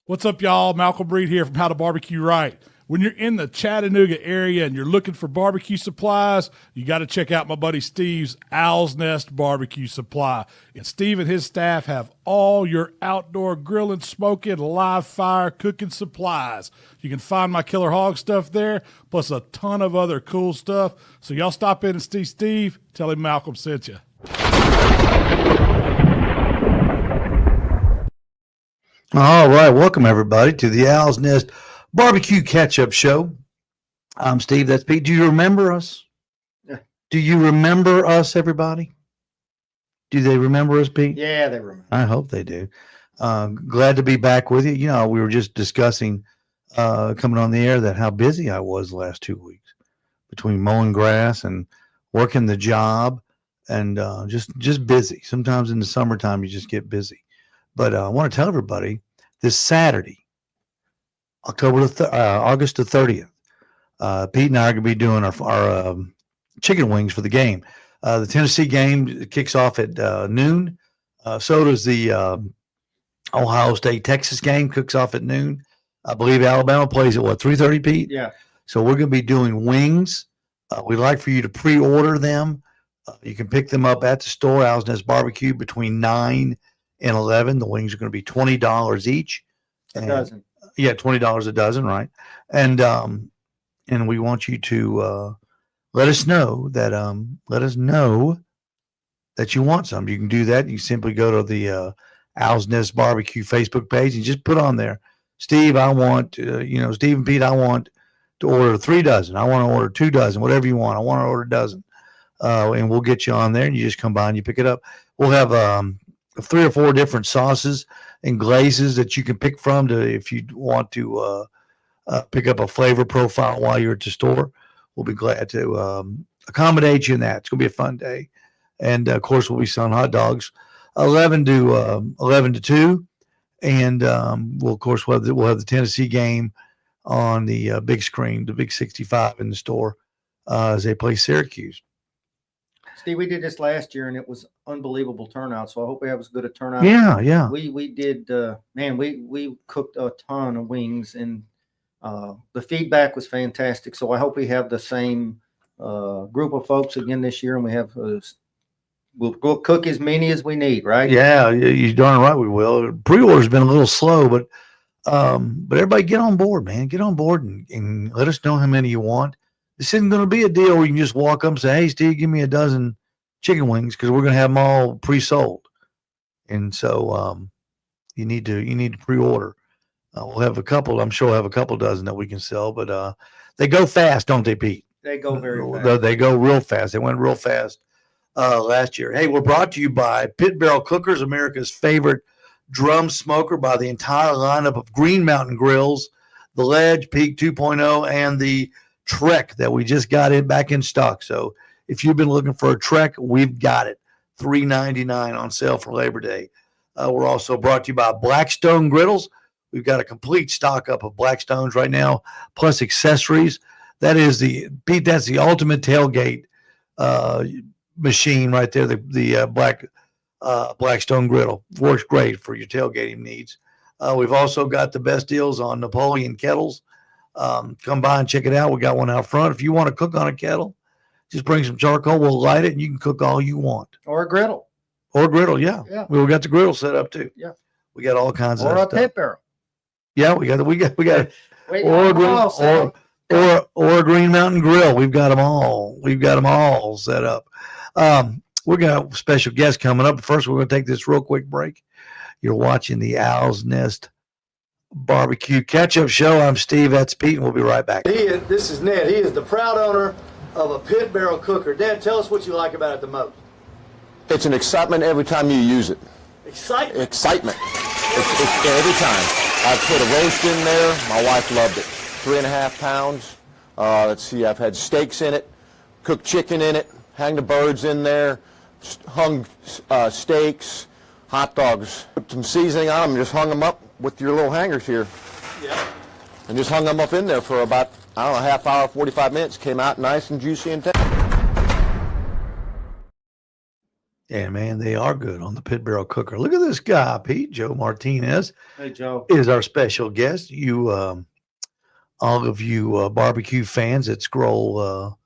What's up, y'all? Malcolm Breed here from How to Barbecue Right. When you're in the Chattanooga area and you're looking for barbecue supplies, you got to check out my buddy Steve's Owl's Nest Barbecue Supply. And Steve and his staff have all your outdoor grilling, smoking, live fire cooking supplies. You can find my Killer Hog stuff there, plus a ton of other cool stuff. So y'all stop in and see Steve. Tell him Malcolm sent you. All right, welcome everybody to the Owl's Nest Barbecue Catch-Up Show. I'm Steve, that's Pete. Do you remember us? Yeah. Do you remember us, everybody? Do they remember us, Pete? Yeah, they remember. I hope they do. Glad to be back with you. You know, we were just discussing coming on the air that how busy I was the last 2 weeks between mowing grass and working the job and just busy. Sometimes in the summertime, you just get busy. But I want to tell everybody this Saturday, August the 30th, Pete and I are going to be doing our chicken wings for the game. The Tennessee game kicks off at noon. So does the Ohio State-Texas game, kicks off at noon. I believe Alabama plays at, 3:30, Pete? Yeah. So we're going to be doing wings. We'd like for you to pre-order them. You can pick them up at the store, Owl's Nest Barbecue, between 9 and 11. The wings are going to be $20 each. A dozen. Yeah, $20 a dozen, right? And we want you to let us know that you want some. You can do that. You simply go to the Owl's Nest Barbecue Facebook page and just put on there, Steve, I want Steve and Pete, I want to order 3 dozen. I want to order 2 dozen, whatever you want. I want to order a dozen. And we'll get you on there and you just come by and you pick it up. We'll have 3 or 4 different sauces and glazes that you can pick from if you want to pick up a flavor profile while you're at the store. We'll be glad to accommodate you in that. It's going to be a fun day. And, of course, we'll be selling hot dogs 11 to 2. And, we'll have the Tennessee game on the big screen, the big 65 in the store as they play Syracuse. Steve, we did this last year, and it was unbelievable turnout. So I hope we have as good a turnout. Yeah. We did, we cooked a ton of wings, and the feedback was fantastic. So I hope we have the same group of folks again this year, and we have we'll cook as many as we need, right? Yeah, you're darn right we will. Pre-order's been a little slow, but everybody get on board, man. Get on board and let us know how many you want. This isn't going to be a deal where you can just walk up and say, hey, Steve, give me a dozen chicken wings, because we're going to have them all pre-sold. And so you need to pre-order. We'll have a couple. I'm sure we'll have a couple dozen that we can sell, but they go fast, don't they, Pete? They go very fast. They go real fast. They went real fast last year. Hey, we're brought to you by Pit Barrel Cookers, America's favorite drum smoker, by the entire lineup of Green Mountain grills, the Ledge, Peak 2.0, and the Trek that we just got back in stock. So if you've been looking for a Trek, we've got it. $3.99 on sale for Labor Day. We're also brought to you by Blackstone Griddles. We've got a complete stock up of Blackstones right now, plus accessories. That's the ultimate tailgate machine right there. The Blackstone griddle works great for your tailgating needs. We've also got the best deals on Napoleon kettles. Come by and check it out. We got one out front. If you want to cook on a kettle, just bring some charcoal. We'll light it, and you can cook all you want. Or a griddle. Yeah. We got the griddle set up too. Yeah. We got all kinds of stuff. Or a pit barrel. Yeah, we got Wait, or a Green Mountain grill. We've got them all. We've got them all set up. We're going to have a special guest coming up. First, we're going to take this real quick break. You're watching the Owl's Nest Barbecue Catch-Up Show. I'm Steve. That's Pete, and we'll be right back. This is Ned. He is the proud owner of a Pit Barrel Cooker. Dad, tell us what you like about it the most. It's an excitement every time you use it. Excitement? Excitement. It's every time. I put a roast in there. My wife loved it. 3.5 pounds. Let's see, I've had steaks in it, cooked chicken in it, hang the birds in there, hung steaks, hot dogs. Put some seasoning on them and just hung them up with your little hangers here. Yeah. And just hung them up in there for about, I don't know, half hour, 45 minutes. Came out nice and juicy and tender. Yeah, man, they are good on the pit barrel cooker. Look at this guy, Pete. Joe Martinez Hey, Joe. is our special guest. You, all of you barbecue fans that scroll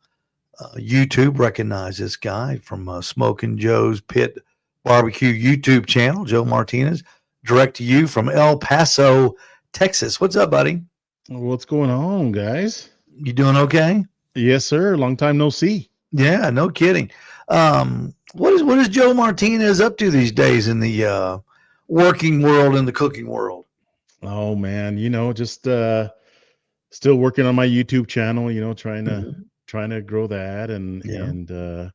YouTube recognize this guy from Smoking Joe's Pit Barbecue YouTube channel. Joe Martinez, direct to you from El Paso, Texas. What's up, buddy? What's going on, guys? You doing okay? Yes, sir. Long time no see. Yeah, no kidding. What is Joe Martinez up to these days in the working world and the cooking world? Oh man, just still working on my YouTube channel. Trying to grow that and Yeah. and do a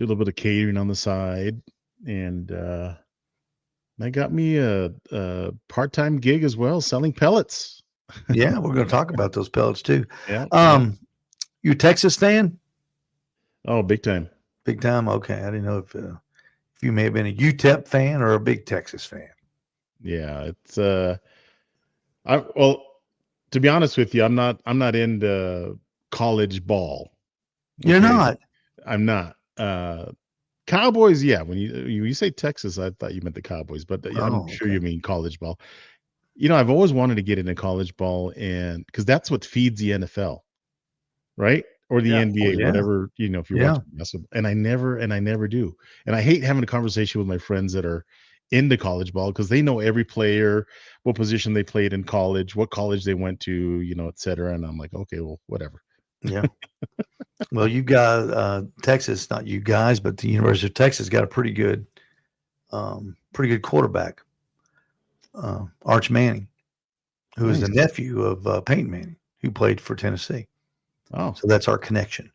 little bit of catering on the side, and that got me a part-time gig as well, selling pellets. Yeah, we're going to talk about those pellets too. Yeah. You a Texas fan? Oh, big time. Big time. Okay, I didn't know if you may have been a UTEP fan or a big Texas fan. Yeah, it's well, to be honest with you, I'm not into college ball. You're Okay? not. I'm not. Cowboys, yeah. When you say Texas, I thought you meant the Cowboys, but I'm sure you mean college ball. I've always wanted to get into college ball, and because that's what feeds the NFL, right? Or the NBA, whatever, if you're watching basketball. And I never do. And I hate having a conversation with my friends that are into college ball because they know every player, what position they played in college, what college they went to, et cetera. And I'm like, okay, well, whatever. Yeah. Well, you got Texas, not you guys, but the University of Texas got a pretty good quarterback, Arch Manning, who is the nephew of Peyton Manning, who played for Tennessee. Oh, so that's our connection.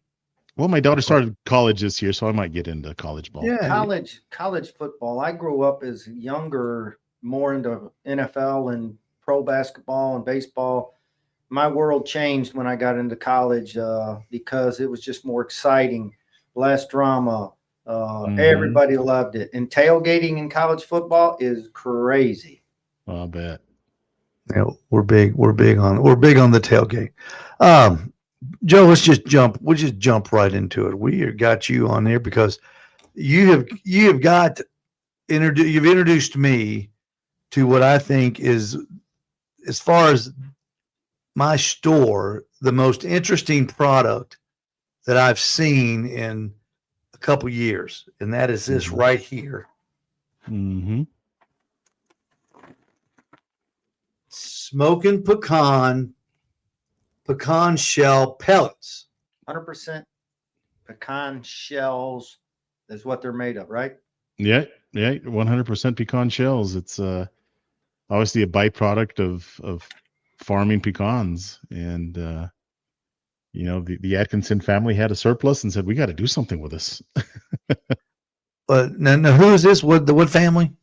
Well, my daughter started college this year, so I might get into college ball. Yeah, college football. I grew up as younger, more into NFL and pro basketball and baseball. My world changed when I got into college because it was just more exciting, less drama. Everybody loved it, and tailgating in college football is crazy. I'll bet. Yeah, we're big on the tailgate. Joe, we'll just jump right into it. We got you on here because you've introduced me to what I think is, as far as my store, the most interesting product that I've seen in a couple years, and that is this right here. Mm-hmm. Smoking pecan shell pellets. 100% pecan shells is what they're made of, right? Yeah, 100% pecan shells. It's obviously a byproduct of farming pecans, and the Atkinson family had a surplus and said, we got to do something with this. But now who is this? What family?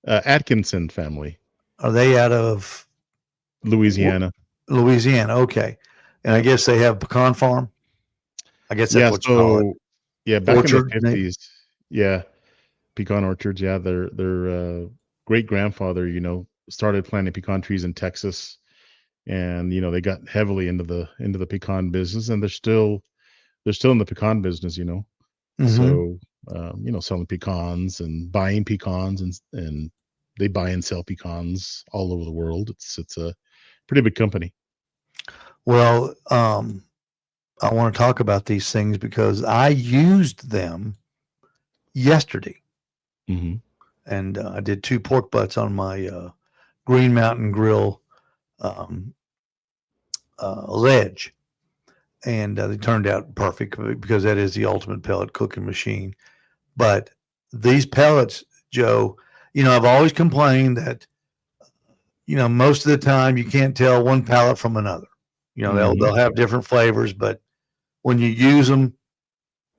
Atkinson family. Are they out of Louisiana? Louisiana, okay. And I guess they have a pecan farm. I guess that's what you call it. Yeah, back Orchard, in the 50s. Yeah, pecan orchards. Yeah, their great grandfather, started planting pecan trees in Texas, and they got heavily into the pecan business, and they're still in the pecan business. So selling pecans and buying pecans, and they buy and sell pecans all over the world. It's a pretty big company. Well, I want to talk about these things because I used them yesterday. Mm-hmm. And I did 2 pork butts on my Green Mountain Grill ledge. And they turned out perfect because that is the ultimate pellet cooking machine. But these pellets, Joe, I've always complained that, most of the time you can't tell one pellet from another. They'll have different flavors, but when you use them,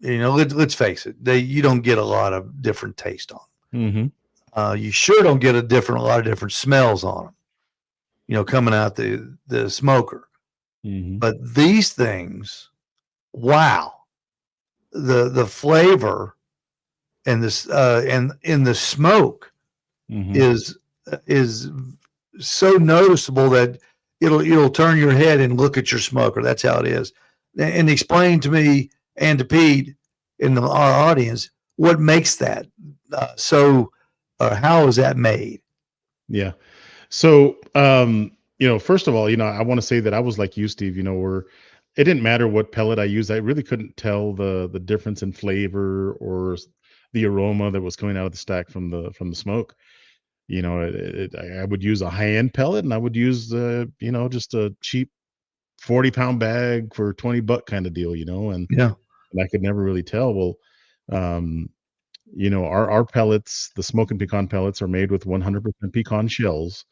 let's face it, you don't get a lot of different taste on them. Mm-hmm. You sure don't get a lot of different smells on them, coming out the smoker. Mm-hmm. But these things, wow, the flavor and this and in the smoke is so noticeable that it'll turn your head and look at your smoker. That's how it is. And explain to me and to Pete in our audience, what makes that how is that made? Yeah. So, first of all, I want to say that I was like you, Steve, where it didn't matter what pellet I used. I really couldn't tell the difference in flavor or the aroma that was coming out of the stack from the smoke. I would use a high end pellet, and I would use just a cheap 40-pound bag for $20 kind of deal, Yeah. and I could never really tell. Well, um, our pellets, the smoke and pecan pellets, are made with 100% pecan shells.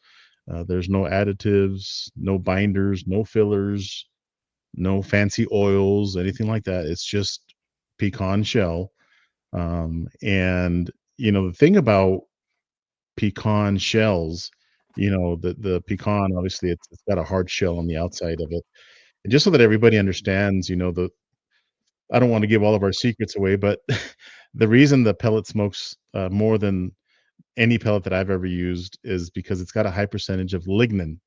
There's no additives, no binders, no fillers, no fancy oils, anything like that. It's just pecan shell. And the thing about pecan shells, the pecan, obviously it's got a hard shell on the outside of it. And just so that everybody understands, I don't want to give all of our secrets away, but the reason the pellet smokes more than any pellet that I've ever used is because it's got a high percentage of lignin.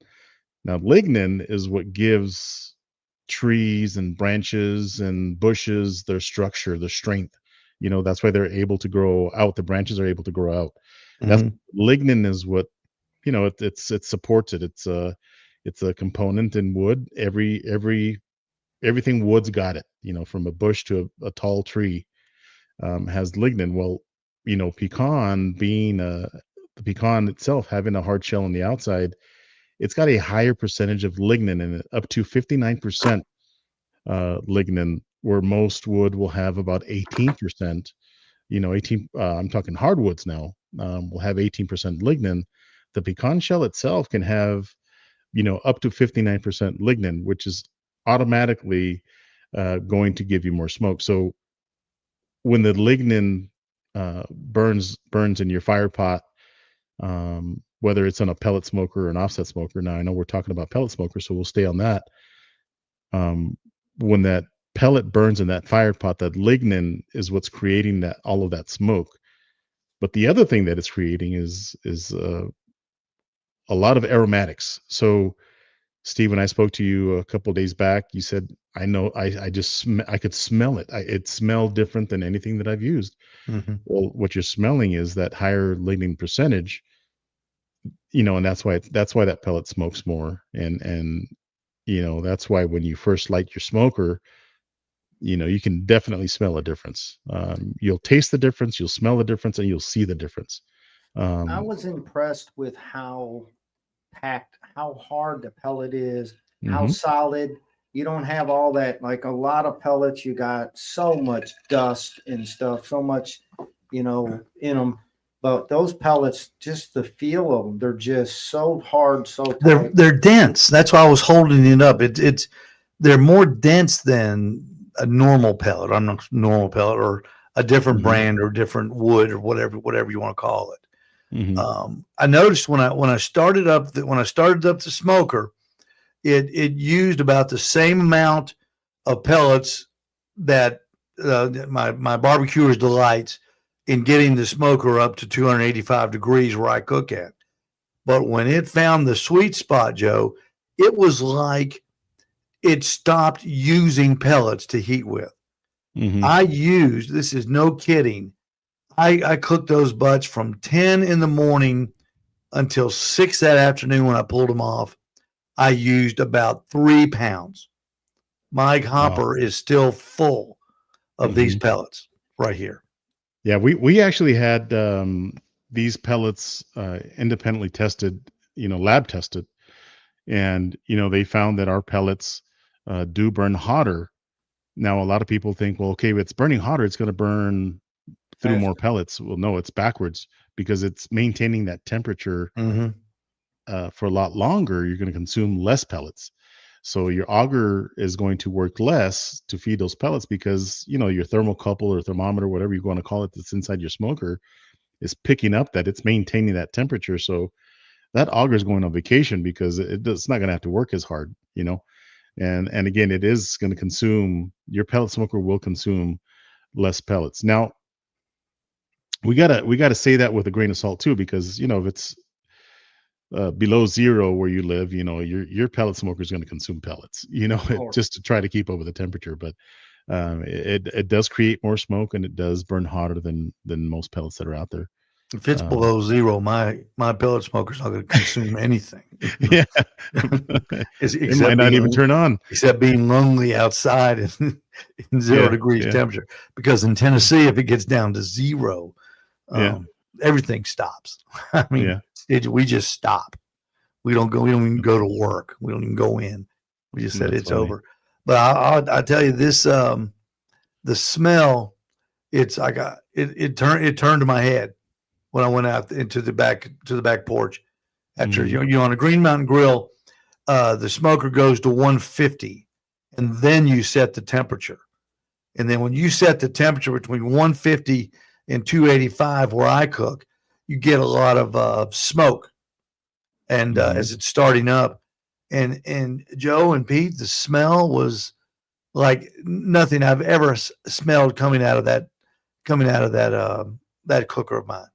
Now, lignin is what gives trees and branches and bushes their structure, their strength. That's why they're able to grow out. The branches are able to grow out. That's Mhm. lignin is what it supports it. It's a component in wood. Everything wood's got it. From a bush to a tall tree has lignin. Well, pecan being the pecan itself having a hard shell on the outside, it's got a higher percentage of lignin in it, up to 59% lignin, where most wood will have about 18%. 18. I'm talking hardwoods now. Will have 18% lignin. The pecan shell itself can have up to 59% lignin, which is automatically going to give you more smoke. So when the lignin burns in your fire pot, whether it's on a pellet smoker or an offset smoker. Now I know we're talking about pellet smoker, so we'll stay on that. When that pellet burns in that fire pot, that lignin is what's creating that all of that smoke. But the other thing that it's creating is a lot of aromatics. So, Steve, when I spoke to you a couple of days back, you said, "I know, I could smell it. It smelled different than anything that I've used." Mhm. Well, what you're smelling is that higher lignin percentage, and that's why that pellet smokes more, and that's why when you first light your smoker, you can definitely smell a difference. You'll taste the difference, you'll smell the difference, and you'll see the difference. I Um, was impressed with how packed, how hard the pellet is, how mhm. solid. You don't have all that, like a lot of pellets, you got so much dust and stuff, so much, in them. But those pellets, just the feel of them, they're just so hard, so tight. They're dense. That's why I was holding it up. They're more dense than a normal pellet. I'm not normal pellet or a different Mhm. brand or different wood or whatever you want to call it. Mhm. I noticed when I started up the smoker, it used about the same amount of pellets that my barbecuer's delights in getting the smoker up to 285 degrees where I cook at. But when it found the sweet spot, Joe, it was like it stopped using pellets to heat with. Mhm. This is no kidding. I cooked those butts from 10 in the morning until 6 that afternoon when I pulled them off. I used about 3 pounds. My Wow. hopper is still full of these Mhm. pellets right here. Yeah, we actually had these pellets independently tested, lab tested, and they found that our pellets do burn hotter. Now, a lot of people think, well, okay, if it's burning hotter, it's going to burn through more Faster. pellets. Well, no, it's backwards because it's maintaining that temperature Mm-hmm. for a lot longer. You're going to consume less pellets. So your auger is going to work less to feed those pellets because your thermocouple or thermometer, whatever you want to call it, that's inside your smoker is picking up that it's maintaining that temperature. So that auger is going on vacation because it's not going to have to work as hard, And again, it is going to consume your pellet smoker will consume less pellets. Now we gotta say that with a grain of salt too, because if it's below zero where you live, your pellet smoker is going to consume pellets, Of course. just to try to keep up with the temperature. But It does create more smoke, and it does burn hotter than most pellets that are out there. If it's below zero, my pellet smoker's not going to consume anything. Yeah, it might except not even being turn on. except being lonely outside in 0 Yeah, degrees yeah. temperature. Because in Tennessee, if it gets down to zero, Yeah. everything stops. I mean, Yeah. we just stop. We don't go. We don't even go to work. We don't even go in. We just said That's it's funny. over. But I'll tell you this: the smell. It's I got it. It turned to my head when I went out into the back porch. After Mhm. on a Green Mountain Grill, the smoker goes to 150, and then you set the temperature. And then when you set the temperature between 150 and 285, where I cook, you get a lot of smoke. And as it's starting up, and Joe and Pete, the smell was like nothing I've ever smelled coming out of that that cooker of mine.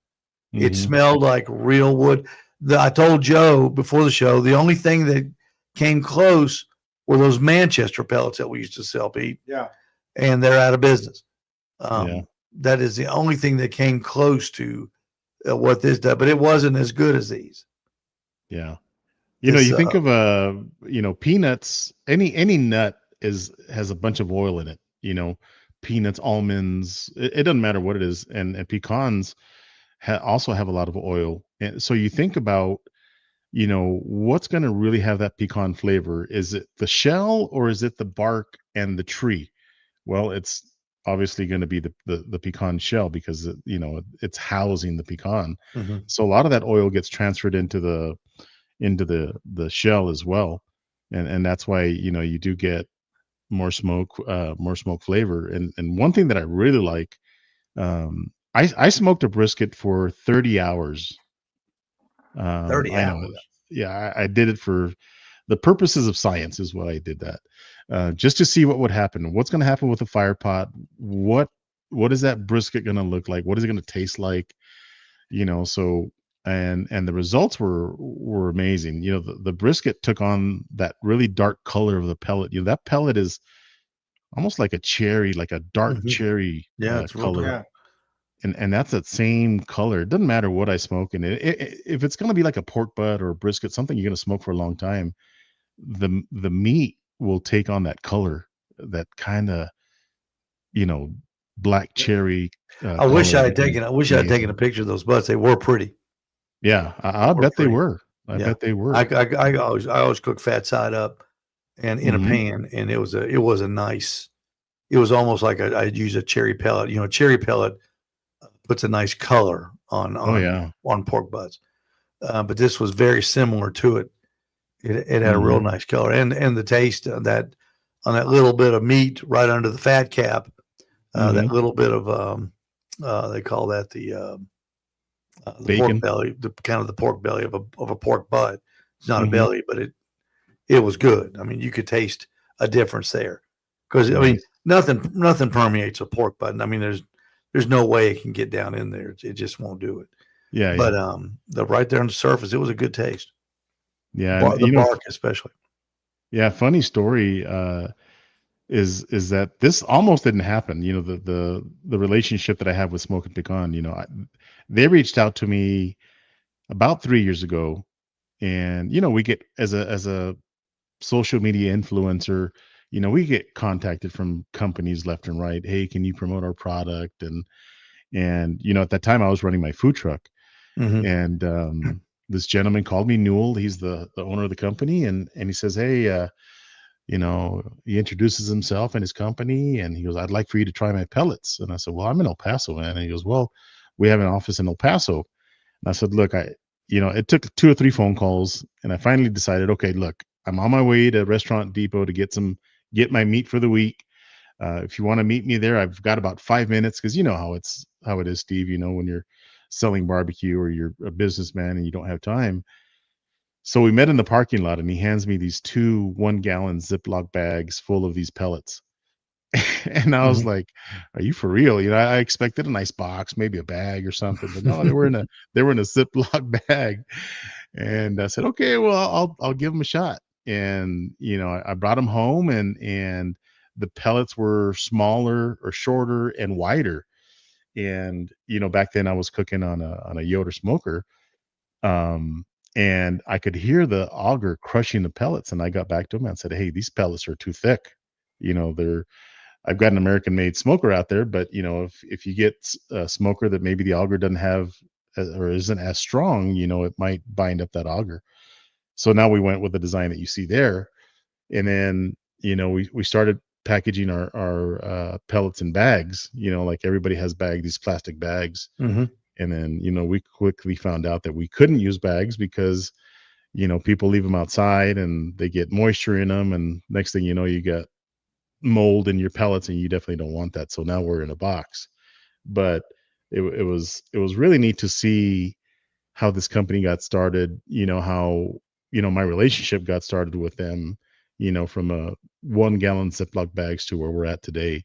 It Mhm. smelled like real wood. I told Joe before the show, the only thing that came close were those Manchester pellets that we used to sell, Pete. Yeah. And they're out of business. Yeah. That is the only thing that came close to what this does, but it wasn't as good as these. Yeah. You think of peanuts, any nut has a bunch of oil in it, peanuts, almonds, it doesn't matter what it is. And pecans also have a lot of oil. And so you think about, what's going to really have that pecan flavor? Is it the shell or is it the bark and the tree? Well, it's obviously going to be the pecan shell because it's housing the pecan. Mm-hmm. So a lot of that oil gets transferred into the shell as well, and that's why you do get more smoke flavor. And one thing that I really like, I smoked a brisket for 30 hours. 30 I know, hours. yeah, I did it for the purposes of science is what I did that, just to see what would happen. What's going to happen with the fire pot? What is that brisket going to look like? What is it going to taste like? So and the results were amazing. The brisket took on that really dark color of the pellet. That pellet is almost like a cherry, like a dark Mm-hmm. cherry Yeah, it's real color. Yeah. And that's that same color. It doesn't matter what I smoke in it. If it's going to be like a pork butt or a brisket, something you're going to smoke for a long time, the meat will take on that color, that kind of black cherry I wish color. I And had taken. I wish I had taken amazing. a picture of those butts. They were pretty. Yeah, I Were bet they pretty. were. I Yeah. bet they were. I always cook fat side up and in a Mhm. pan, and it was a nice. It was almost like I'd use a cherry pellet. Cherry pellet puts a nice color on Oh yeah. pork butts, but this was very similar to it. It had a real Mhm. nice color, and the taste of that on that little bit of meat right under the fat cap. That Mhm. little bit of they call that the pork Bacon. belly, the kind of the pork belly of a pork butt. It's not a Mhm. belly, but it was good. I mean, you could taste a difference there because I mean Nice. nothing permeates a pork butt. I mean, there's no way it can get down in there. It just won't do it. Yeah, But yeah. the right there on the surface, it was a good taste. Yeah, and The bark especially. yeah, funny story is that this almost didn't happen. The relationship that I have with Smoke and Pecan, they reached out to me about 3 years ago, and we get as a social media influencer, we get contacted from companies left and right. Hey, can you promote our product? And at that time I was running my food truck, Mm-hmm. and this gentleman called me, Newell. He's the owner of the company, and he says, hey, he introduces himself and his company, and he goes, I'd like for you to try my pellets. And I said, well, I'm in El Paso, man. And he goes, well, we have an office in El Paso. And I said, look, it took 2 or 3 phone calls, and I finally decided, okay, look, I'm on my way to Restaurant Depot to get my meat for the week. If you want to meet me there, I've got about 5 minutes, because you know how it is, Steve. When you're selling barbecue or you're a businessman and you don't have time. So we met in the parking lot, and he hands me these 2 1-gallon Ziploc bags full of these pellets. And I was Mm-hmm. like, "Are you for real?" I expected a nice box, maybe a bag or something, but no, they were in a Ziploc bag. And I said, "Okay, well, I'll give them a shot." And I brought them home, and the pellets were smaller or shorter and wider. And back then I was cooking on a Yoder smoker, and I could hear the auger crushing the pellets. And I got back to him and said, "Hey, these pellets are too thick. They're I've got an American made smoker out there, but if you get a smoker that maybe the auger doesn't have or isn't as strong, it might bind up that auger." So now we went with the design that you see there. And then, we started packaging our pellets in bags, like everybody has these plastic bags. Mm-hmm. And then, we quickly found out that we couldn't use bags because, people leave them outside and they get moisture in them. And next thing you know, you got mold in your pellets, and you definitely don't want that. So now we're in a box. But it was really neat to see how this company got started, how, my relationship got started with them, from a 1 gallon Ziploc bags to where we're at today.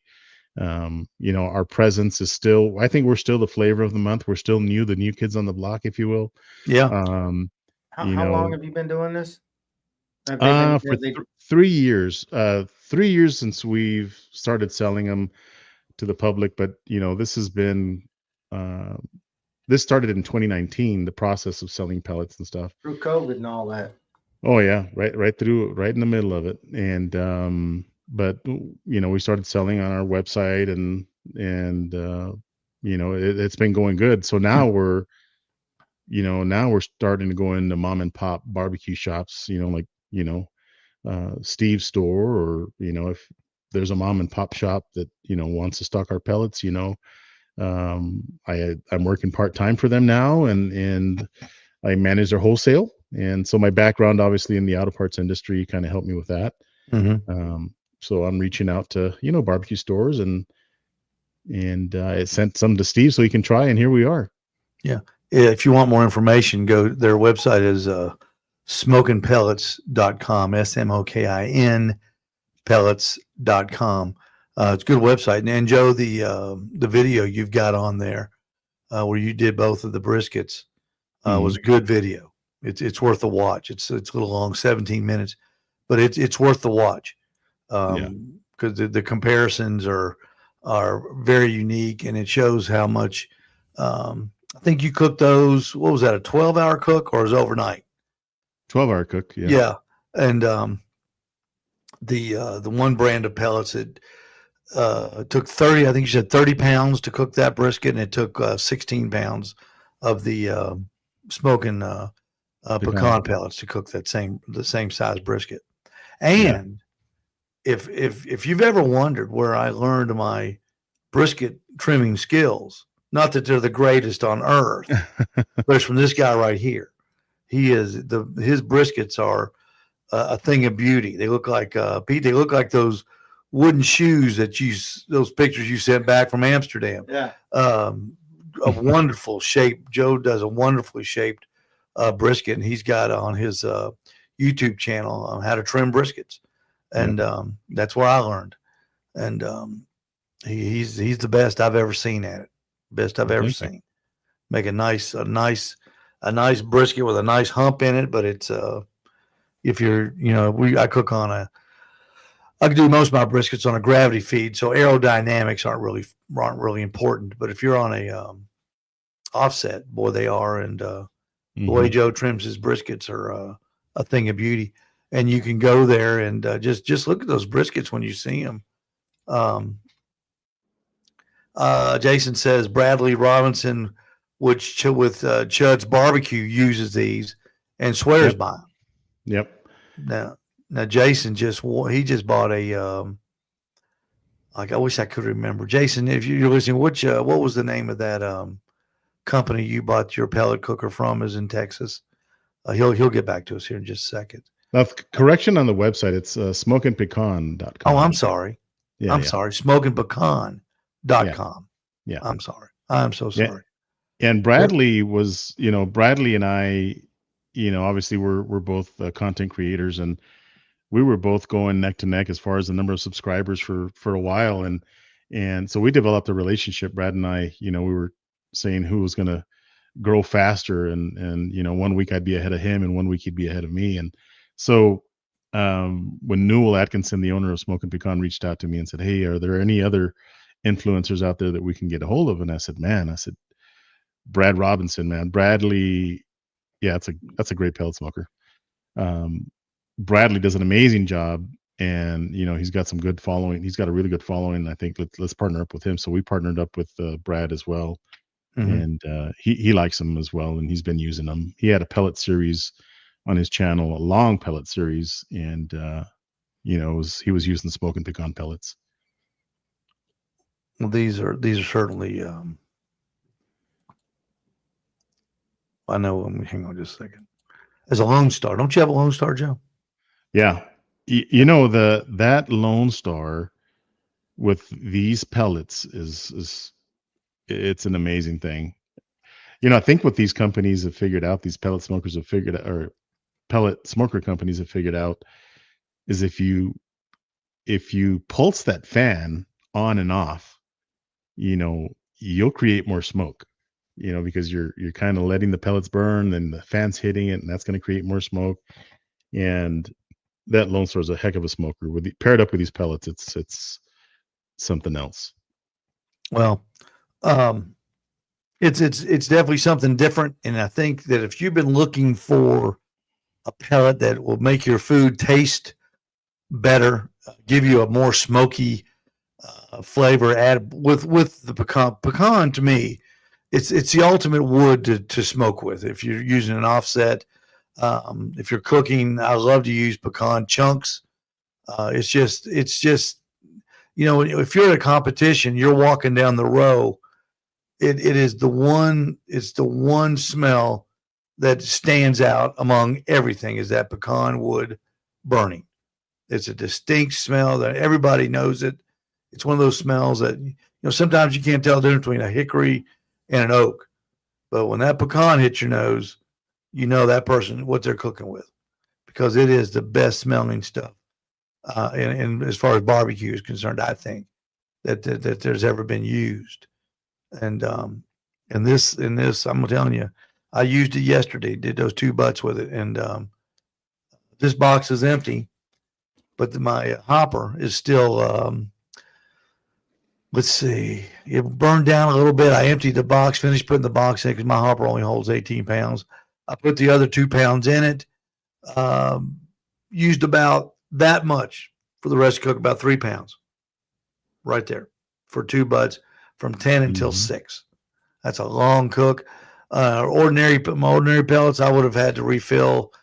Our presence is still, I think we're still the flavor of the month. We're still the new kids on the block, if you will. Yeah. How long have you been doing this? For 3 years, 3 years since we've started selling them to the public. But, this has been, this started in 2019, the process of selling pellets and stuff. Through COVID and all that. Oh yeah, right in the middle of it. And but we started selling on our website, and it's been going good. So now we're starting to go into mom and pop barbecue shops, like Steve's store, or if there's a mom and pop shop that wants to stock our pellets, I'm working part-time for them now, and I manage their wholesale. And so my background, obviously, in the auto parts industry kind of helped me with that. Mm-hmm. So I'm reaching out to, barbecue stores, and I sent some to Steve so he can try, and here we are. Yeah. If you want more information, their website is smokinpellets.com, SMOKIN pellets.com. It's a good website. And Joe, the video you've got on there where you did both of the briskets was a good video. It's worth a watch. It's a little long, 17 minutes, but it's worth the watch because the comparisons are very unique, and it shows how much. I think you cooked those. What was that? A 12-hour cook, or was it overnight? 12-hour cook. Yeah. Yeah, and the one brand of pellets it took 30. I think you said 30 pounds to cook that brisket, and it took 16 pounds of the smoking pecan pellets to cook the same size brisket. And if you've ever wondered where I learned my brisket trimming skills, not that they're the greatest on earth, but it's from this guy right here. His briskets are a thing of beauty. They look like Pete. They look like those wooden shoes those pictures you sent back from Amsterdam. Yeah. A wonderful shape. Joe does a wonderfully shaped brisket, and he's got on his YouTube channel on how to trim briskets, and that's where I learned. And he's the best I've ever seen at it. Best I've ever seen. Make a nice brisket with a nice hump in it, but it's if you're I cook on I can do most of my briskets on a gravity feed, so aerodynamics aren't really important. But if you're on a offset, boy, they are. And the way Joe trims his briskets are a thing of beauty. And you can go there and just look at those briskets when you see them. Jason says Bradley Robinson, with Chud's Barbecue, uses these and swears by them. Yep. Now Jason just bought a I wish I could remember. Jason, if you're listening, what was the name of that company you bought your pellet cooker from? Is in Texas. He'll get back to us here in just a second. Correction on the website. It's smokingpecan.com. Oh, I'm sorry. Yeah, I'm sorry. Smokingpecan.com. Yeah. I'm sorry. I'm so sorry. Yeah. And Bradley was, Bradley and I, obviously we're both content creators, and we were both going neck to neck as far as the number of subscribers for a while. And so we developed a relationship, Brad and I, we were saying who was going to grow faster. And 1 week I'd be ahead of him, and 1 week he'd be ahead of me. And so when Newell Atkinson, the owner of Smoking Pecan, reached out to me and said, "Hey, are there any other influencers out there that we can get a hold of?" And I said, Brad Robinson, man. Bradley, yeah, that's a great pellet smoker. Bradley does an amazing job, and he's got some good following. He's got a really good following. I think let's partner up with him. So we partnered up with Brad as well, and he likes them as well, and he's been using them. He had a pellet series on his channel, a long pellet series, and he was using Smoking Pecan pellets. Well, these are certainly. I know. Hang on just a second. As a Lone Star, don't you have a Lone Star, Joe? Yeah, that Lone Star with these pellets is it's an amazing thing. I think what these companies have figured out, these pellet smokers have figured out, or pellet smoker companies have figured out, is if you pulse that fan on and off, you'll create more smoke. Because you're kind of letting the pellets burn, then the fan's hitting it, and that's going to create more smoke. And that Lone Star is a heck of a smoker. Paired up with these pellets, it's something else. Well, it's definitely something different, and I think that if you've been looking for a pellet that will make your food taste better, give you a more smoky flavor, add with the pecan to me. It's the ultimate wood to smoke with. If you're using an offset, if you're cooking, I love to use pecan chunks. It's just if you're at a competition, you're walking down the row. It is the one smell that stands out among everything, is that pecan wood burning. It's a distinct smell that everybody knows it. It's one of those smells that sometimes you can't tell the difference between a hickory and an oak, but when that pecan hits your nose, that person, what they're cooking with, because it is the best smelling stuff. And as far as barbecue is concerned, I think that there's ever been used. And this, I'm telling you, I used it yesterday, did those 2 butts with it. And this box is empty, but my hopper is still, let's see, it burned down a little bit. I emptied the box, finished putting the box in because my hopper only holds 18 pounds. I put the other 2 pounds in it, used about that much for the rest of the cook, about 3 pounds right there for 2 butts from 10 until 6. That's a long cook. My ordinary pellets, I would have had to refill.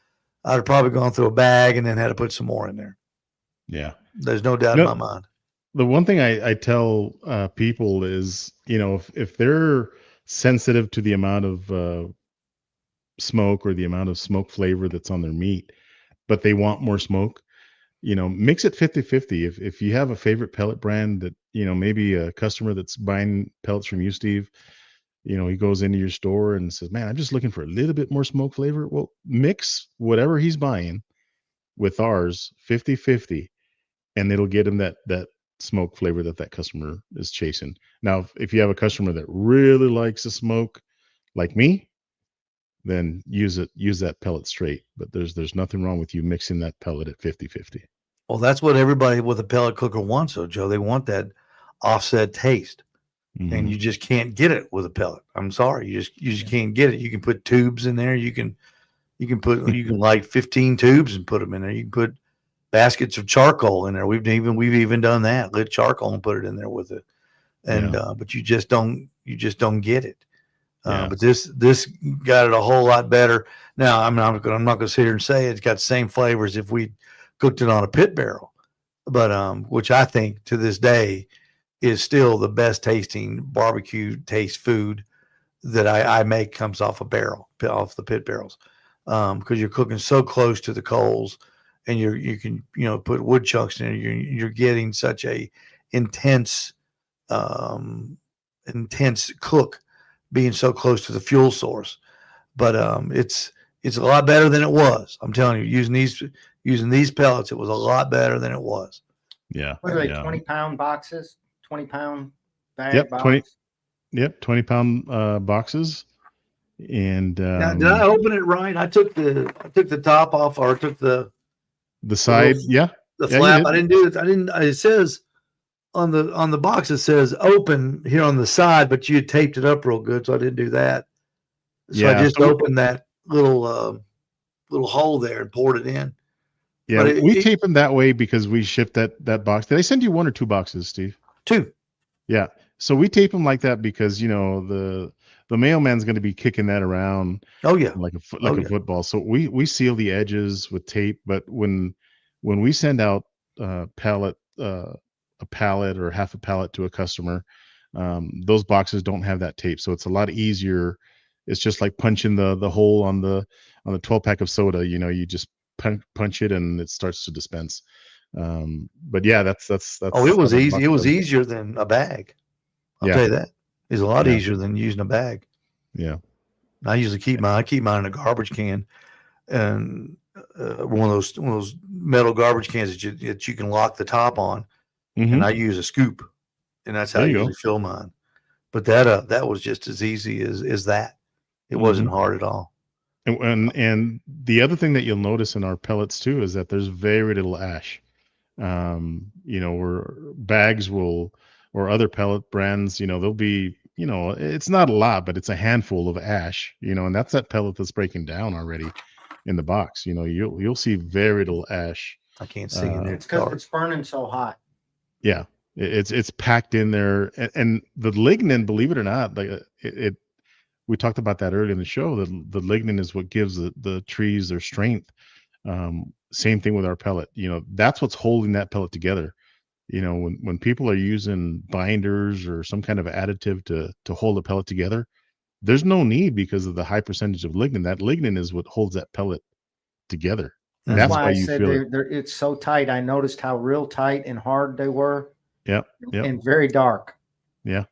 I'd have probably gone through a bag and then had to put some more in there. Yeah. There's no doubt in my mind. The one thing I tell people is, if they're sensitive to the amount of smoke or the amount of smoke flavor that's on their meat, but they want more smoke, mix it 50-50. If you have a favorite pellet brand that, maybe a customer that's buying pellets from you, Steve, he goes into your store and says, "Man, I'm just looking for a little bit more smoke flavor." Well, mix whatever he's buying with ours 50-50, and it'll get him that smoke flavor that customer is chasing. Now, if you have a customer that really likes the smoke, like me, then use that pellet straight. But there's nothing wrong with you mixing that pellet at 50-50. Well, that's what everybody with a pellet cooker wants, though, Joe. They want that offset taste, and you just can't get it with a pellet. I'm sorry, you just can't get it. You can put tubes in there. You can light 15 tubes and put them in there. You can put baskets of charcoal in there. We've even done that. Lit charcoal and put it in there with it, and but you just don't get it. But this got it a whole lot better. Now I'm not going to sit here and say it's got the same flavors if we cooked it on a pit barrel, but which I think to this day is still the best tasting barbecue taste food that I make comes off a barrel, off the pit barrels, because you're cooking so close to the coals. And you can put wood chunks in it. You're getting such a intense cook, being so close to the fuel source. But it's a lot better than it was. I'm telling you, using these pellets, it was a lot better than it was. Yeah. What are they? 20-pound boxes? 20-pound bag? Yep. box? 20-pound boxes. And now, did I open it right? I took the top off, or took the The side, yeah. The Yeah, you flap. did. I didn't do it. It says on the box, it says open here on the side, but you had taped it up real good, so I didn't do that. So I Yeah, just opened that little hole there and poured it in. yeah, But we tape them that way because we ship that box. Did I send you 1 or 2 boxes, Steve? 2. Yeah. So we tape them like that because, you know, the mailman's going to be kicking that around Oh yeah. like a Oh, a yeah. football. So we seal the edges with tape, but when we send out a pallet or half a pallet to a customer, those boxes don't have that tape. So it's a lot easier. It's just like punching the hole on the 12 pack of soda, you know, you just punch it and it starts to dispense. But yeah, that's Oh, it how was that easy. box It was goes. easier than a bag. I'll Yeah. tell you that. It's a lot Yeah. easier than using a bag. Yeah. I usually keep mine in a garbage can, and one of those metal garbage cans that you can lock the top on, Mhm. and I use a scoop, and that's how There I you go. usually fill mine. But that was just as easy as that. It wasn't hard at all. And the other thing that you'll notice in our pellets too is that there's very little ash. You know, where bags will or other pellet brands, you know, they'll be, you know, it's not a lot, but it's a handful of ash, you know, and that's that pellet that's breaking down already in the box. You know, you'll see very little ash. I can't see in there. It's because it's burning so hot. Yeah, it's packed in there, and the lignin, believe it or not, like it we talked about that earlier in the show. The lignin is what gives the trees their strength. Same thing with our pellet. You know, that's what's holding that pellet together. You know, when people are using binders or some kind of additive to hold the pellet together, there's no need because of the high percentage of lignin. That lignin is what holds that pellet together. That's That's why why I you said feel it. it's so tight. I noticed how real tight and hard they were, Yep. Yep. and very dark. Yeah.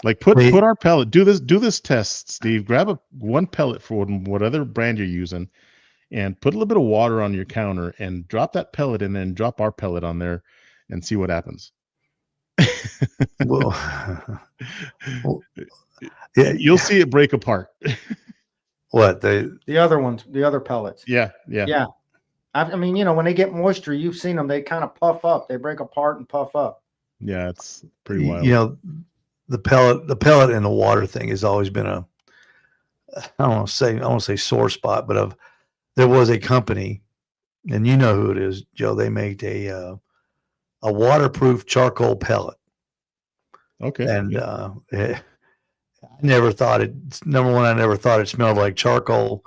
Like put our pellet. Do this test, Steve. Grab one pellet for whatever brand you're using, and put a little bit of water on your counter, and drop that pellet, and then drop our pellet on there, and see what happens. Well, yeah, You'll see it break apart. what The other ones, the other pellets. Yeah. Yeah. I mean, you know, when they get moisture, you've seen them. They kind of puff up. They break apart and puff up. Yeah, it's pretty wild. you know, the pellet and the water thing has always been I don't want to say sore spot, but there was a company, and you know who it is, Joe. They made a waterproof charcoal pellet. Okay. And I never thought it. Number one, I never thought it smelled like charcoal.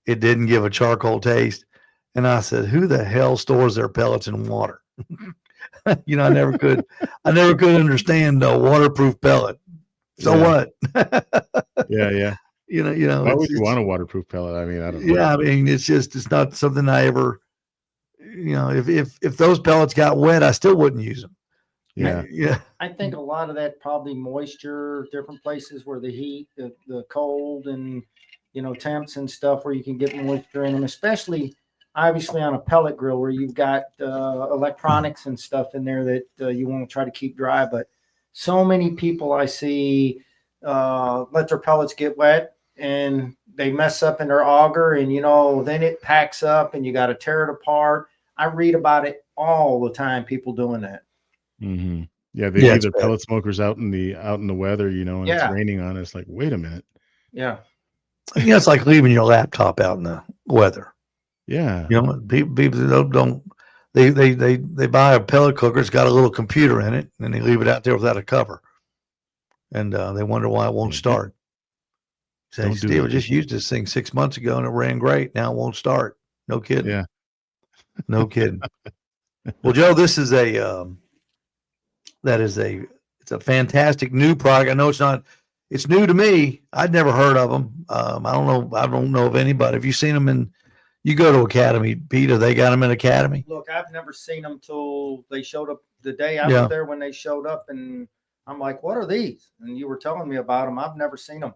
It didn't give a charcoal taste. And I said, "Who the hell stores their pellets in water?" You know, I never could understand a waterproof pellet. So what? Yeah. You know. Why would you want a waterproof pellet? I mean, I don't know. Yeah, I mean, it's not something I ever. You know, if those pellets got wet, I still wouldn't use them. Yeah. I think a lot of that probably moisture, different places where the heat, the cold, and you know temps and stuff where you can get moisture in them, especially obviously on a pellet grill where you've got electronics and stuff in there that you want to try to keep dry. But so many people I see let their pellets get wet and they mess up in their auger, and you know then it packs up and you got to tear it apart. I read about it all the time. People doing that. Mm-hmm. Yeah, they leave their pellet smokers out in the weather, you know, and it's raining on it. It's like, wait a minute. Yeah. You know, it's like leaving your laptop out in the weather. Yeah. You know, people don't they buy a pellet cooker. It's got a little computer in it, and they leave it out there without a cover, and they wonder why it won't start. Say, Steve, I just used this thing 6 months ago, and it ran great. Now it won't start. No kidding. Yeah. No kidding. Well, Joe, this is it's a fantastic new product. I know it's new to me. I'd never heard of them. I don't know of anybody. Have you seen them you go to Academy, Peter? They got them in Academy. Look, I've never seen them till they showed up the day I was there when they showed up, and I'm like, what are these? And you were telling me about them. I've never seen them.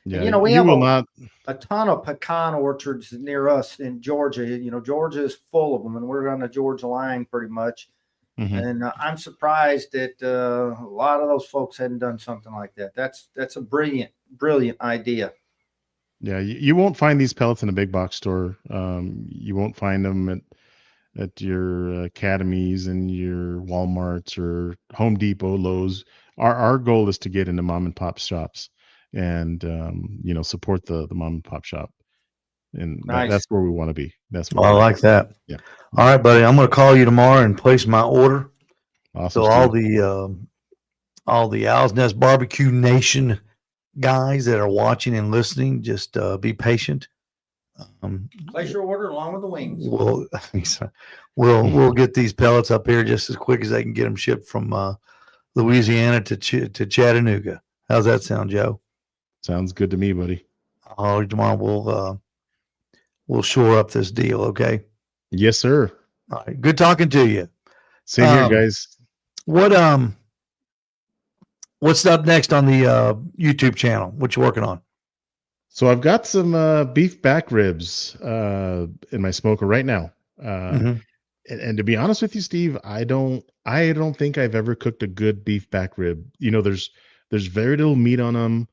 Yeah, and, you know, we have a ton of pecan orchards near us in Georgia. You know, Georgia is full of them, and we're on the Georgia line pretty much. Mm-hmm. And I'm surprised that a lot of those folks hadn't done something like that. That's a brilliant idea. Yeah, you won't find these pellets in a big box store. You won't find them at your academies and your Walmarts or Home Depot, Lowe's. Our goal is to get into mom and pop shops and support the mom and pop shop. And Nice. that's where we want to be. That's Oh, where I like that. Yeah. All right, buddy. I'm going to call you tomorrow and place my order. Awesome. So Steve. all the Owl's Nest Barbecue Nation guys that are watching and listening, just be patient. Place your order along with the wings. We'll get these pellets up here just as quick as they can get them shipped from Louisiana to Chattanooga. How's that sound, Joe? Sounds good to me, buddy. Oh, tomorrow we'll shore up this deal. Okay. Yes, sir. All right. Good talking to you. Same here, guys. What's up next on the YouTube channel? What you working on? So I've got some beef back ribs in my smoker right now. And to be honest with you, Steve, I don't think I've ever cooked a good beef back rib. There's very little meat on them,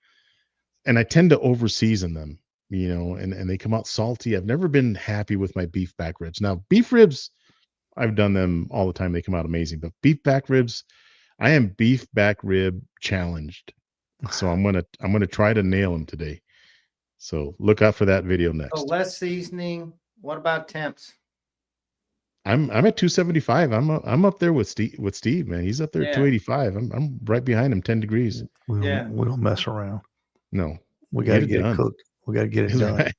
and I tend to over season them, and they come out salty. I've never been happy with my beef back ribs. Now, beef ribs, I've done them all the time. They come out amazing, but beef back ribs, I am beef back rib challenged. So I'm gonna try to nail them today. So look out for that video next. So less seasoning. What about temps? I'm at 275. I'm up there with Steve, man. He's up there at 285. I'm right behind him, 10 degrees. We don't mess around. No, we got to get it cooked. We got to get it done. Right.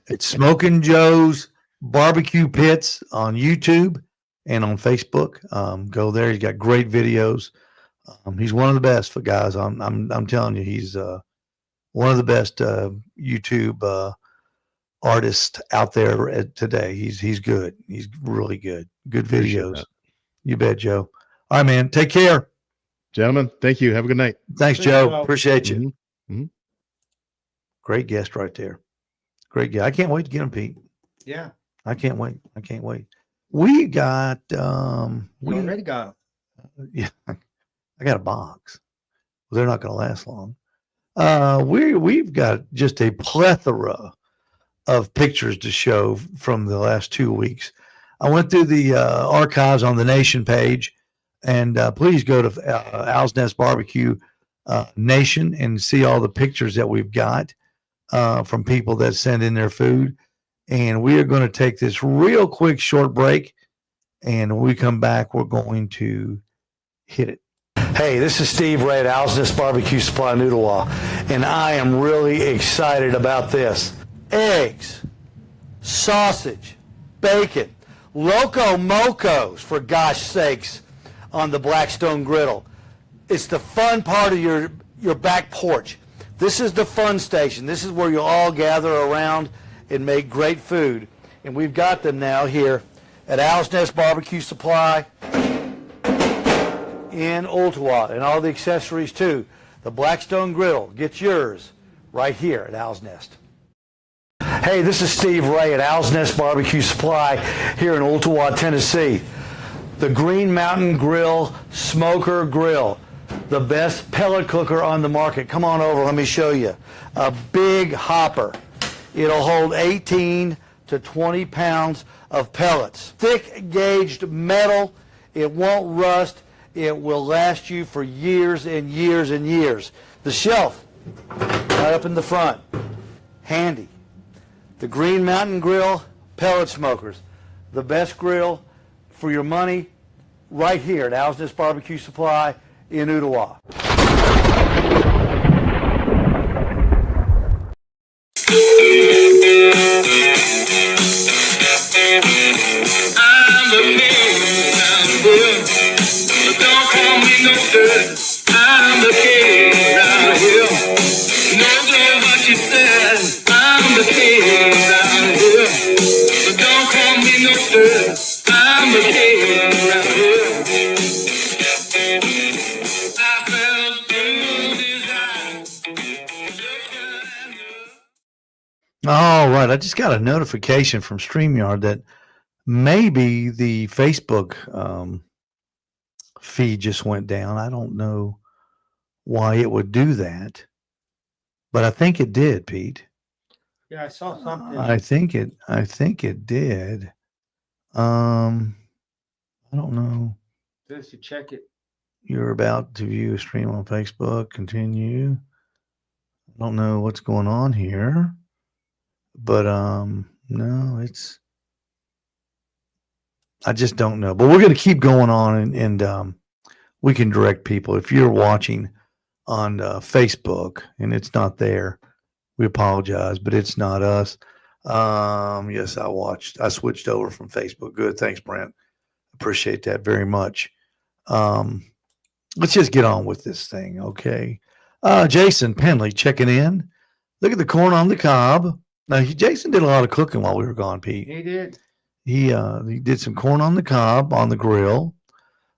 It's Smoking Joe's Barbecue Pits on YouTube and on Facebook. Go there. He's got great videos. He's one of the best for guys. I'm telling you, he's one of the best YouTube artists out there today. He's good. He's really good. Good videos. You bet, Joe. All right, man. Take care, gentlemen. Thank you. Have a good night. Thanks, Joe. Appreciate you. Mm-hmm. Great guest right there. Great guy. I can't wait to get him, Pete. Yeah. I can't wait. We got We already got them. Yeah. I got a box. They're not going to last long. We've got just a plethora of pictures to show from the last 2 weeks. I went through the archives on the Nation page, and please go to Owl's Nest Barbecue Nation and see all the pictures that we've got from people that send in their food. And we are going to take this real quick short break, and when we come back, we're going to hit it. Hey, this is Steve Ray at Owl's Nest Barbecue Supply in Ottawa, and I am really excited about this. Eggs, sausage, bacon, Loco Mocos, for gosh sakes, on the Blackstone griddle. It's the fun part of your back porch. This is the fun station. This is where you all gather around and make great food. And we've got them now here at Owl's Nest Barbecue Supply in Ottawa, and all the accessories too. The Blackstone griddle, get yours right here at Owl's Nest. Hey, this is Steve Ray at Owl's Nest Barbecue Supply here in Ottawa, Tennessee. The Green Mountain Grill Smoker Grill, the best pellet cooker on the market. Come on over, let me show you. A big hopper. It'll hold 18 to 20 pounds of pellets. Thick gauged metal. It won't rust. It will last you for years and years and years. The shelf, right up in the front, handy. The Green Mountain Grill pellet smokers, the best grill for your money, right here at Owl's Nest Barbecue Supply in Ottawa. I'm the king around here, but don't call me no dirt. I'm the king around here, no care what you said. I'm the king around here, but don't call me no dirt. I'm the king around here. I felt good desire. All right. I just got a notification from StreamYard that maybe the Facebook feed just went down. I don't know why it would do that, but I think it did, Pete. Yeah, I saw something. I think it did. I don't know. Just to check it. You're about to view a stream on Facebook. Continue. I don't know what's going on here, but no, I just don't know. But we're going to keep going on, and we can direct people. If you're watching on Facebook and it's not there, we apologize, but it's not us. Yes, I switched over from Facebook. Good. Thanks, Brent. Appreciate that very much. Let's just get on with this thing. Okay. Jason Penley checking in. Look at the corn on the cob. Now, Jason did a lot of cooking while we were gone, Pete. He did. He did some corn on the cob on the grill.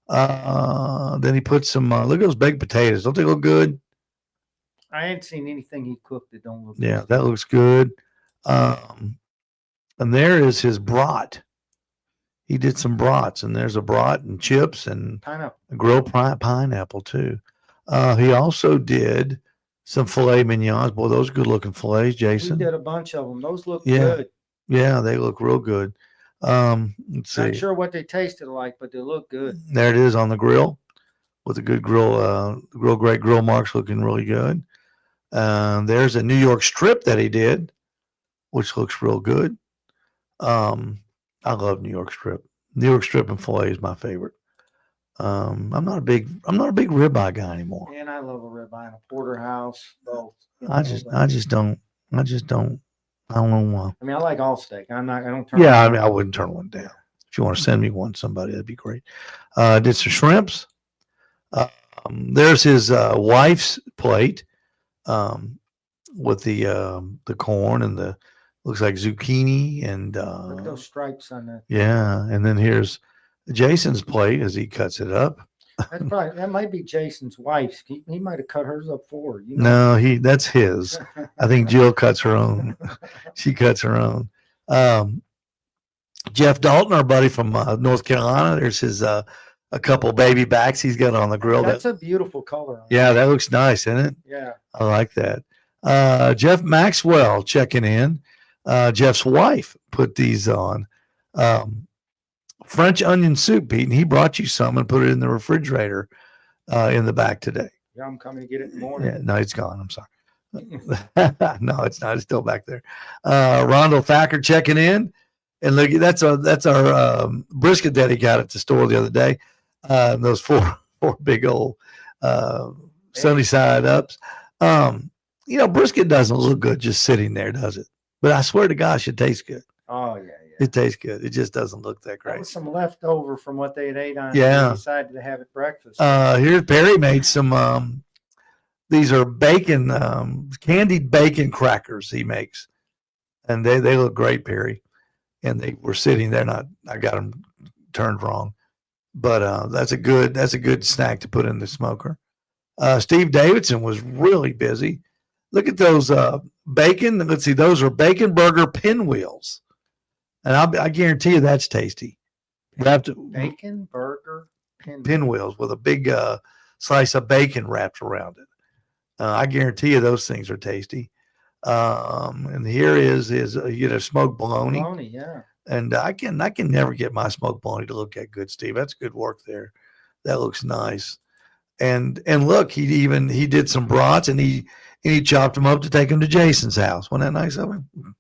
Then he put some, look at those baked potatoes. Don't they look good? I ain't seen anything he cooked that don't look Yeah, good. that looks good. And there is his brat. He did some brats, and there's a brat and chips and Pineapple. a grilled pineapple too. He also did some filet mignons. Boy, those good looking fillets, He Jason. did a bunch of them. Those look Yeah. good. Yeah, they look real good. Let's see. Not sure what they tasted like, but they look good. There it is on the grill with a good grill, great grill marks looking really good. There's a New York strip that he did, which looks real good. I love New York strip. New York strip and filet is my favorite. I'm not a big ribeye guy anymore. And I love a ribeye and a porterhouse. Both. I just don't. I don't know why. I mean, I like all steak. I don't turn. Yeah, I mean, I wouldn't turn one down. If you want to send me one, somebody, that'd be great. Did some shrimps. There's his wife's plate with the corn and the looks like zucchini and Look at those stripes on that. yeah. And then here's Jason's plate as he cuts it up. That might be Jason's wife's. He might have cut hers up for her. You know? No, that's his. I think Jill cuts her own. She cuts her own. Jeff Dalton, our buddy from North Carolina, there's his a couple baby backs he's got on the grill. That's a beautiful color. Yeah, that looks nice, isn't it? Yeah. I like that. Jeff Maxwell checking in. Jeff's wife put these on. French onion soup, Pete, and he brought you some and put it in the refrigerator in the back today. Yeah, I'm coming to get it in the morning. Yeah, no, it's gone. I'm sorry. No, it's not. It's still back there. Rondo Thacker checking in, and look, that's our brisket that he got at the store the other day. Those four big old sunny side ups. Brisket doesn't look good just sitting there, does it? But I swear to gosh, it tastes good. Oh yeah. It tastes good. It just doesn't look that That great. was some leftover from what they had ate on. Yeah. They decided to have it breakfast. Here's Perry made some. These are bacon, candied bacon crackers he makes, and they look great, Perry. And they were sitting there. I got them turned wrong, but that's a good snack to put in the smoker. Steve Davidson was really busy. Look at those bacon. Let's see, those are bacon burger pinwheels. And I guarantee you that's tasty. You have to Bacon burger pinwheels with a big slice of bacon wrapped around it. I guarantee you those things are tasty. And here is smoked bologna. Bologna, yeah. And I can never get my smoked bologna to look that good, Steve. That's good work there. That looks nice. And look, he did some brats and he chopped them up to take them to Jason's house. Wasn't that nice of him?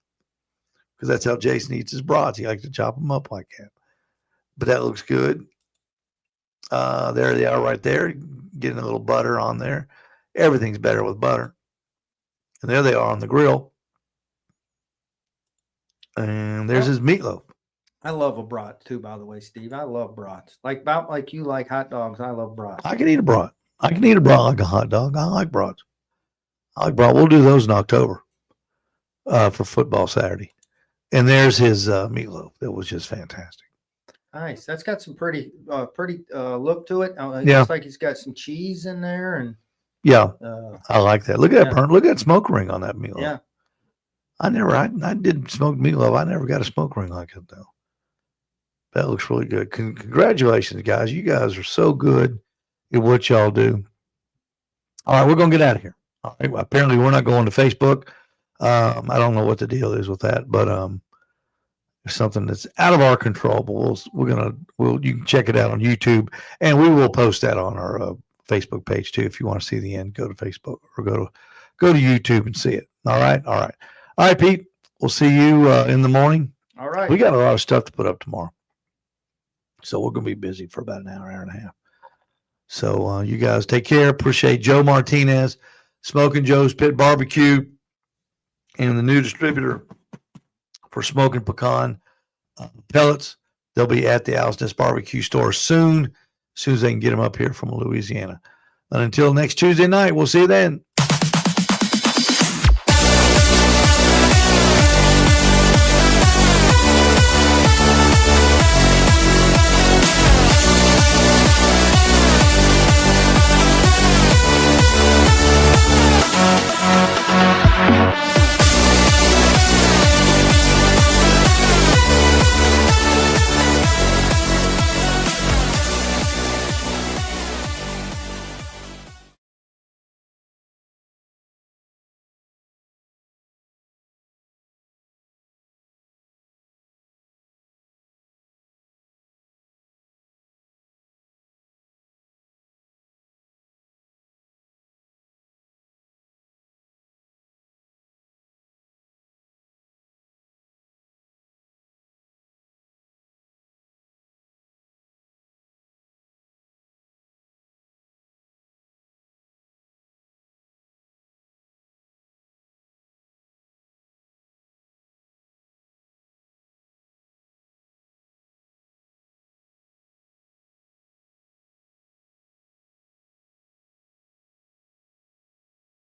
Because that's how Jason eats his brats. He likes to chop them up like that. But that looks good. There they are right there, getting a little butter on there. Everything's better with butter. And there they are on the grill. And there's his meatloaf. I love a brat too, by the way, Steve. I love brats. About like you like hot dogs, I love brats. I can eat a brat. I can eat a brat like a hot dog. I like brats. I like brat. We'll do those in October for football Saturday. And there's his meatloaf. That was just fantastic. Nice. That's got some pretty look to it. It Yeah. looks like he's got some cheese in there, and Yeah, I like that. Look at that yeah. burnt. Look at that smoke ring on that meatloaf. yeah, I did smoked meatloaf. I never got a smoke ring like it though. That looks really good. Congratulations, guys. You guys are so good at what y'all do. All right, we're gonna get out of here. All right, apparently we're not going to Facebook. I don't know what the deal is with that, but it's something that's out of our control. But you can check it out on YouTube, and we will post that on our Facebook page too. If you want to see the end, go to Facebook or go to YouTube and see it. All right, Pete. We'll see you in the morning. All right. We got a lot of stuff to put up tomorrow, so we're gonna be busy for about an hour and a half. So you guys take care. Appreciate Joe Martinez, Smoking Joe's Pit Barbecue, and the new distributor for smoking pecan pellets. They'll be at the Owl's Nest Barbecue store soon as they can get them up here from Louisiana. And until next Tuesday night, we'll see you then.